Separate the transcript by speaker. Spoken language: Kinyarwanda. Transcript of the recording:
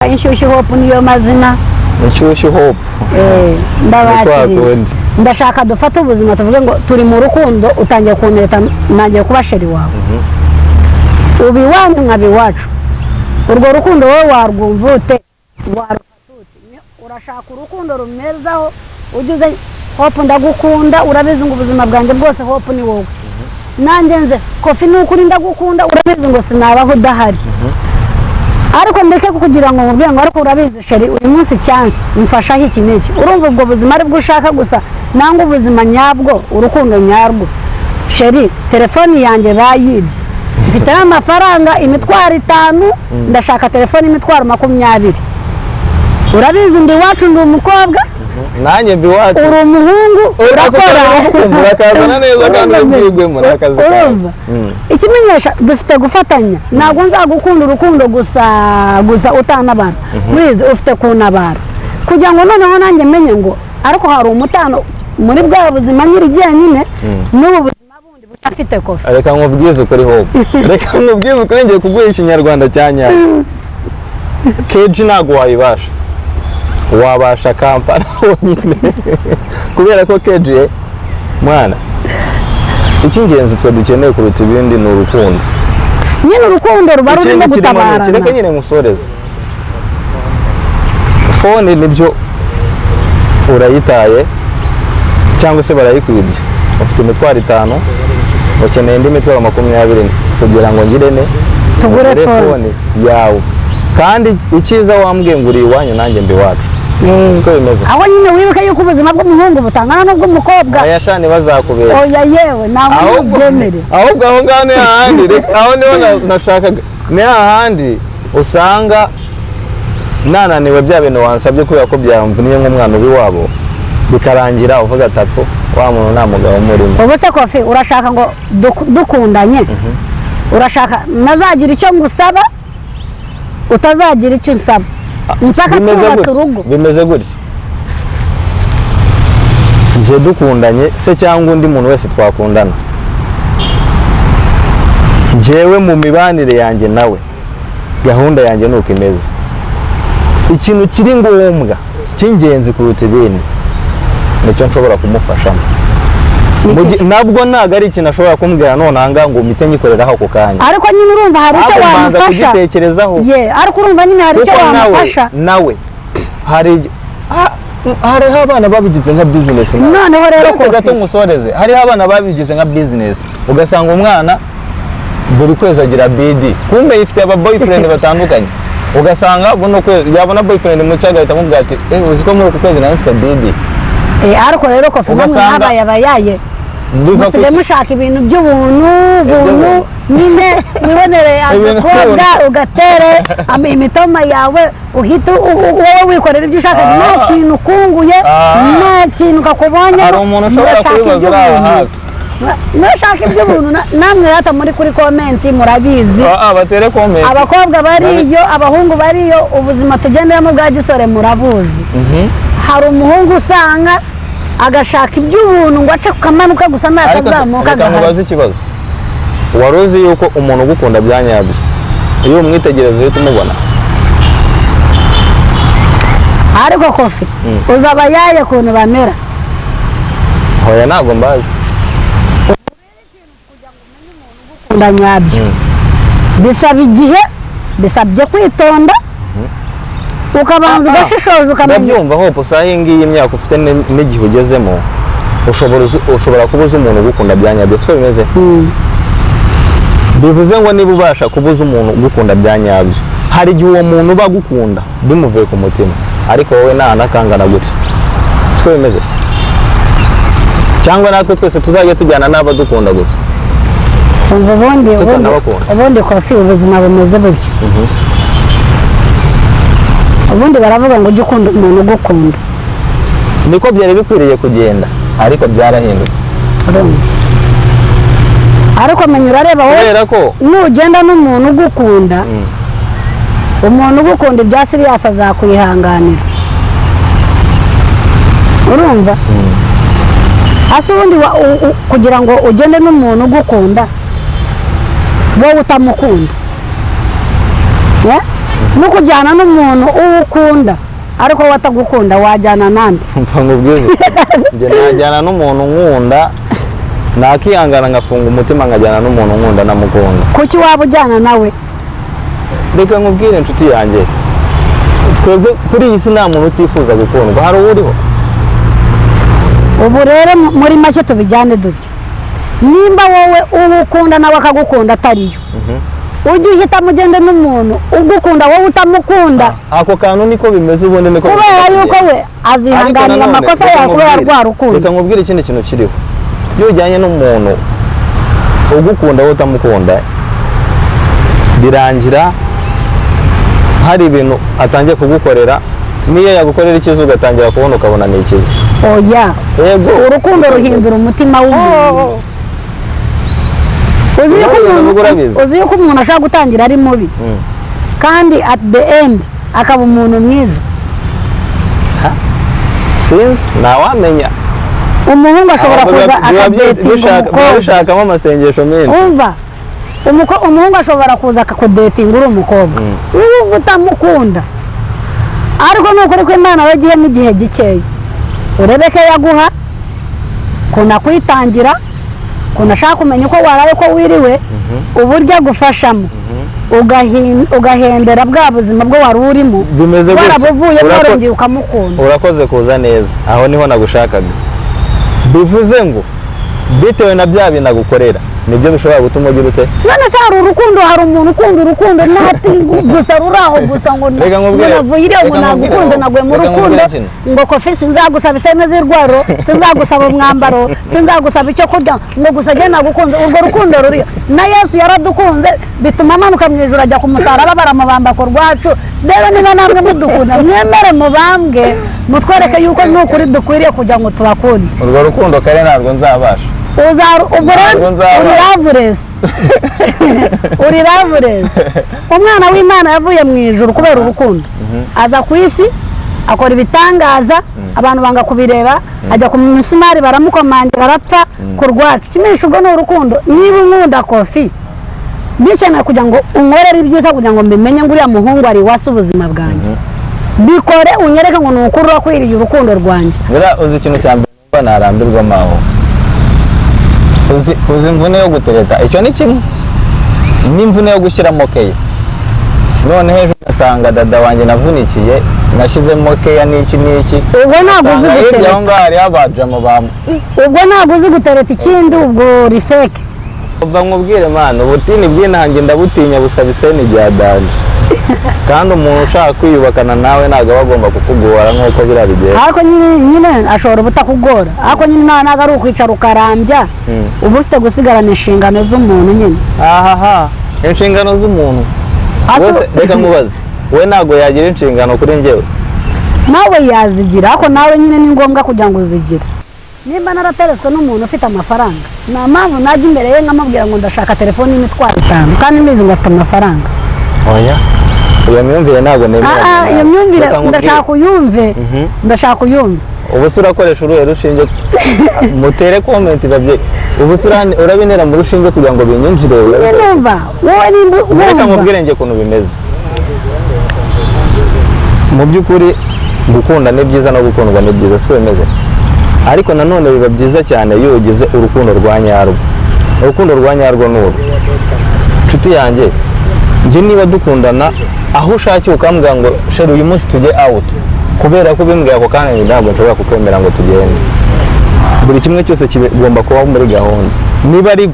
Speaker 1: Inshyushyu Hope niyo mazina.
Speaker 2: Inshyushyu Hope.
Speaker 1: Ndabakiriye. Ndashaka dufata ubuzima tuvuge ngo turi mu rukundo utangiye kuneta nangiye kuba sheri wawe. Ubi wanyu nkabi wacu. Urwo rukundo wowe warwumva ute? Urashaka urukundo rumezaho ujuze Hope ndagukunda urabizi ngo ubuzima bwanjye bwose Hope ni wowe. Nanjye nze Kofi n'ukuri ndagukunda urabizi ngo sinabaho udahari. Ariko ndeke kugira ngo mubwiye ngo ariko urabizi sheri uyu munsi chance mfasha iki n'iki urumva ubwo buzima ari bwo ushaka gusa nanga ubuzima nyabwo urukundo nyarwo sheri telefoni yanjye bayibye mfite amafaranga imitwaro 5 ndashaka telefoni imitwaro 20 urabizi ndi wacu ndi umukobwa
Speaker 2: nanjye mbi wacu
Speaker 1: uri umuhungu urakora
Speaker 2: murakazana neza kandi ubwirwe murakaza
Speaker 1: ikimenyesha dufite gufatanya ntabwo nzagukunda urukundo gusa utanabara please ufite kunabara kugira ngo noneho nanjye menye ngo ariko hari umutano muri bwa buzima nyiri nyine n'ubu buzima bundi butafite Kofi
Speaker 2: reka nkubwize ukuri Hope reka nkubwize ukuri ngiye kuguhisha inyarwanda cyanya keji ntago wayibasha wabasha Kampala wonyine kubera ko keji mwana icy'ingenzi twe dukeneye kuruta ibindi ni urukundo
Speaker 1: nyine urukundo ruba rurimo gutabarana
Speaker 2: reka nyine musoreze phone nibyo urayitaye cyangwa se barayikwibye ufite imitwaro 5 ukeneye indi mitwaro 20 kugira ngo ngirene
Speaker 1: tugure phone
Speaker 2: yawe kandi icyiza wambwiye ngo uri iwanyu nanjye mbi wacu siko bimeze
Speaker 1: aho nyine wibuke yuko ubuzima bw'umuhungu butangana n'ubw'umukobwa
Speaker 2: ayashani bazakubera
Speaker 1: oya yewe ntabwo byemere
Speaker 2: ahubwo aho ngane ahandi aho niho nashakaga ni ahandi usanga nananiwe bya bintu wansabye kubera ko byamvuniye nk'umwana w'iwabo bikarangira uvuze atatu wa muntu nta mugabo murimo
Speaker 1: ubu se Kofi urashaka ngo dukundanye urashaka nazagira icyo ngusaba utazagira icyo nsaba nshaka kubaka urugo
Speaker 2: bimeze gutya nje dukundanye se cyangwa undi muntu wese twakundana jewe mu mibanire yanjye nawe gahunda yanjye nuko imeze ikintu kiri ngombwa cy'ingenzi kuruta ibindi nicyo nshobora kumufashamo nabwo ntago ari ikintu ashobora kumbwira none anga ngo mpite nyikoreraho ako kanya
Speaker 1: ariko nyine urumva hari icyo wamufasha ariko urumva nyine hari icyo wamufasha
Speaker 2: nawe hari abana babigize nka business
Speaker 1: noneho rero
Speaker 2: ko gato musoreze hari abana babigize nka business ugasanga umwana buri kwezi agira BD kumbe yifite aba boyfriend batandukanye ugasanga buno ko yabona boyfriend mu cyaga ahita amubwira ati uziko muri uku kwezi nawe mfite BD
Speaker 1: ariko rero Kofi n'umwana yabayaye musigaye mushaka ibintu by'ubuntu nyine wibonere agakobwa ugatere imitoma yawe uhita wowe wikorera ibyo ushaka nta kintu ukunguye nta kintu kakubonye
Speaker 2: hari umuntu ushobora kubibaza hafi
Speaker 1: nashaka iby'ubuntu namwe hata muri kuri comment murabizi
Speaker 2: batere comment
Speaker 1: abakobwa bariyo abahungu bariyo ubuzima tugenderamo bwa gisore murabuzi hari umuhungu usanga agashaka iby'ubuntu ngo ace kukamanuka gusa nakazamuka
Speaker 2: mubaza ikibazo waruzi yuko umuntu ugukunda byanyabyo iyo umwitegerezo uhita umubona
Speaker 1: ariko Kofi uzaba yaye kuntu bamera
Speaker 2: hoya ntabwo mbazi
Speaker 1: ukunda nyabyo bisaba igihe bisabye kwitonda ukabanza ugashishoza ukamenya
Speaker 2: ndabyumva Hope sahi ngiyi imyaka ufite n'igihe ugezemo ushobora kubuza umuntu ugukunda byanyabyo siko bimeze bivuze ngo niba ubasha kubuza umuntu ugukunda byanyabyo hari igihe uwo muntu bagukunda bimuvuye ku mutima ariko wowe nakangana gutya siko bimeze cyangwa natwe twese tuzajya tujyana n'abadukunda gusa
Speaker 1: ubundi Kofi ubuzima bumeze buryo ubundi baravuga ngo ujye ukunda umuntu ugukunda
Speaker 2: niko byari bikwiriye kugenda ariko byarahindutse
Speaker 1: ariko menya urareba wowe nugenda n'umuntu ugukunda umuntu ugukunda ibya serious azakwihanganira urumva hasi ubundi kugira ngo ugende n'umuntu ugukunda wowe utamukunda no kujyana n'umuntu uwo ukunda ariko watagukunda wajyana nande
Speaker 2: mva nkubwize njye najyana n'umuntu nkunda nakihangana ngafunga umutima nkajyana n'umuntu nkunda namukunda.
Speaker 1: Kuki waba ujyana nawe?
Speaker 2: Reka nkubwire inshuti yanjye, twebwe kuri iyi si nta muntu utifuza gukundwa, hari uwuriho.
Speaker 1: Ubu rero muri make tubijyane dutya, nimba wowe uwo ukunda nawe akagukunda atariyo, ujye uhita mugende n'umuntu ugukunda wowe utamukunda.
Speaker 2: Ako kantu niko bimeze ubundi niko
Speaker 1: kubera yuko we azihanganira amakosa yawe kubera rwa rukundo.
Speaker 2: Reka nkubwire ikindi kintu kiriho, iyo ujyanye n'umuntu ugukunda wowe utamukunda birangira hari ibintu atangiye kugukorera, niyo yagukorera ikiza ugatangira kubona ukabona ni ikiza.
Speaker 1: Oya,
Speaker 2: yego
Speaker 1: urukundo ruhindura umutima w'umuntu. Uzi yuko umuntu ashaka gutangira ari mubi kandi at the end akaba umuntu mwiza.
Speaker 2: Since ntawamenya,
Speaker 1: umuhungu ashobora kuza akadetinga umukobwa,
Speaker 2: bishakamo amasengesho menshi.
Speaker 1: Umva, umuhungu ashobora kuza akakudetinga uri umukobwa uba utamukunda, ariko nukuri ko Imana wagiyemo igihe gikeya urebeke yaguha kuna kwitangira, kuna ashaka kumenya uko waraye ko wiriwe, uburyo agufashamo ugahendera bwa buzima bwo wari urimo warabuvuye warongeye ukamukunda.
Speaker 2: Urakoze kuza neza, aho niho nagushakaga. Bivuze ngo bitewe na bya bintu agukorera nibyo bishobora gutuma ugira ute.
Speaker 1: None se hari urukundo, hari umuntu ukunda urukundo nati gusa ruraho gusa ngo navuye ngo nagukunze naguye mu rukundo ngo Kofi sinzagusaba iseme z'irwaro, sinzagusaba umwambaro, sinzagusaba icyo kurya, ngo gusa je nagukunze. Urwo rukundo ruri na Yesu yaradukunze bituma amanuka mu ijuru ajya kumusaraba baramubamba ko rwacu. Rero niba namwe mudukunda mwemere mubambwe mutwereke yuko nukuri dukwiriye kugira ngo tubakunde.
Speaker 2: Urwo rukundo kare ntabwo nzabasha.
Speaker 1: Uri Loveless umwana w'Imana yavuye mu ijuru kubera urukundo, aza ku isi akora ibitangaza, abantu banga kubireba, ajya ku misumari baramukomangira arapfa ku rwacu. Kimenyesha ubwo ni urukundo. Niba unkunda Kofi bikeneye kugira ngo unkorere ibyiza kugira ngo mbimenye ngo uriya muhungu ari wasi ubuzima bwanjye, bikore unyereke ngo ni ukuri wakwiriye urukundo rwanjye.
Speaker 2: Uzi ikintu cya mbere narambirwa maho, uzi imvune yo gutereta, icyo ni kimwe n'imvune yo gushyiramo keya. None hejuru nasanga dada wanjye navunikiye nashyizemo keya n'iki
Speaker 1: ubwo ntabwo uzi gutereta.
Speaker 2: Aho ngaho hariho abajama bamu,
Speaker 1: ubwo ntabwo uzi gutereta ikindi, ubwo rifeke.
Speaker 2: Uba nkubwire mana, ubutini bw'intange ndabutinya busaba iseni rya danje. Kandi umuntu ushaka kwiyubakana nawe ntabwo aba agomba kukugora nk'uko biriya bigenda.
Speaker 1: Ariko nyine ashobora butakugora, ariko nyine ntabwo ari ukwicara ukarambya, uba ufite gusigarana inshingano z'umuntu nyine.
Speaker 2: Inshingano z'umuntu reka nkubaze, we ntabwo yagira inshingano kuri njyewe?
Speaker 1: Nawe yazigira, ariko nawe nyine ni ngombwa kugira ngo uzigire. Nimba narateretswe n'umuntu ufite amafaranga, nta mpamvu najya imbere ye nkamubwira ngo ndashaka telefone y'imitwaro 5 kandi mbizi ngo afite amafaranga.
Speaker 2: Oya, iyo myumvire ntabwo nemera.
Speaker 1: Iyo myumvire ndashaka kuyumva.
Speaker 2: Ubu se urakoresha uruhe rushinge? Mutere comment babye. Ubu se urabinera mu rushinge kugira ngo binyinjire.
Speaker 1: Numva wowe nimba
Speaker 2: reka nkubwire nge kuntu bimeze. Mu by'ukuri gukunda ni byiza no gukundwa ni byiza, siko bimeze. Ariko nanone biba byiza cyane iyo ugize urukundo rwa nyarwo. Urukundo rwa nyarwo n'uru, nshuti yanjye, njye niba dukundana aho ushakiye ukambwira ngo sheri uyu munsi tujye out, kubera ko bimbwira ako kandi ntabwo nshobora kukwemera ngo tugende. Buri kimwe cyose kigomba kuba muri gahunda. Niba ari